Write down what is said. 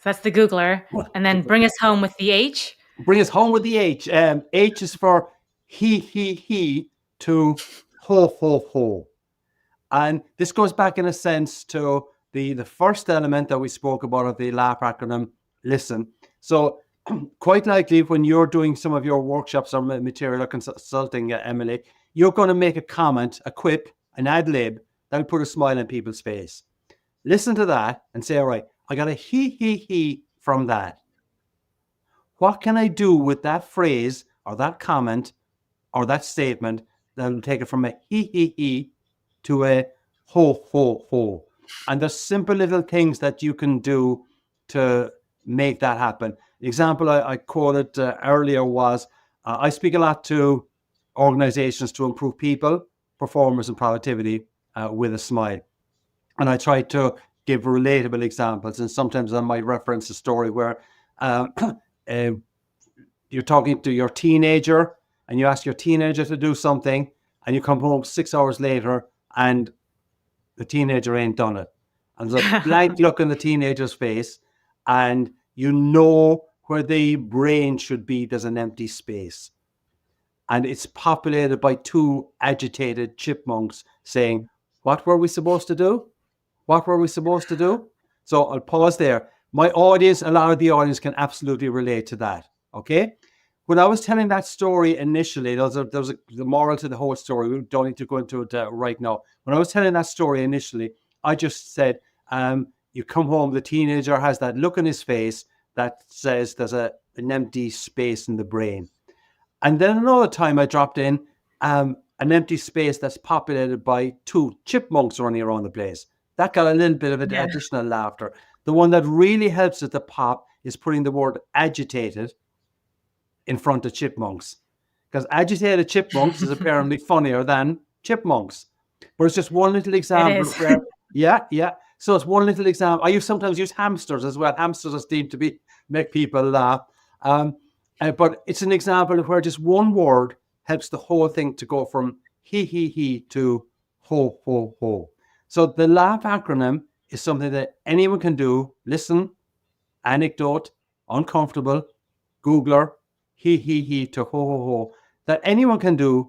So that's the Googler. And then bring us home with the H. Bring us home with the H. H is for he to ho, ho, ho. And this goes back in a sense to the first element that we spoke about of the LAUGH acronym, listen. So quite likely when you're doing some of your workshops or material or consulting, Emily, you're going to make a comment, a quip, an ad lib that'll put a smile on people's face. Listen to that and say, all right, I got a he from that. What can I do with that phrase or that comment or that statement that'll take it from a he to a ho, ho, ho? And there's simple little things that you can do to make that happen. The example I quoted earlier was, I speak a lot to organizations to improve people, performance, and productivity with a smile. And I try to give relatable examples. And sometimes I might reference a story where you're talking to your teenager and you ask your teenager to do something and you come home 6 hours later and the teenager ain't done it. And there's a blank look in the teenager's face and you know where the brain should be, there's an empty space. And it's populated by two agitated chipmunks saying, what were we supposed to do? What were we supposed to do? So I'll pause there. My audience, a lot of the audience can absolutely relate to that. Okay. When I was telling that story initially, there was the moral to the whole story. We don't need to go into it right now. When I was telling that story initially, I just said, you come home, the teenager has that look in his face that says there's an empty space in the brain. And then another time I dropped in an empty space that's populated by two chipmunks running around the place. That got a little bit of additional laughter. The one that really helps at the pop is putting the word agitated in front of chipmunks, because agitated chipmunks is apparently funnier than chipmunks. But it's just one little example. Where, yeah. So it's one little example. I sometimes use hamsters as well. Hamsters are deemed to make people laugh. But it's an example of where just one word helps the whole thing to go from he to ho, ho, ho. So the LAUGH acronym is something that anyone can do. Listen, anecdote, uncomfortable, Googler, he to ho, ho, ho, that anyone can do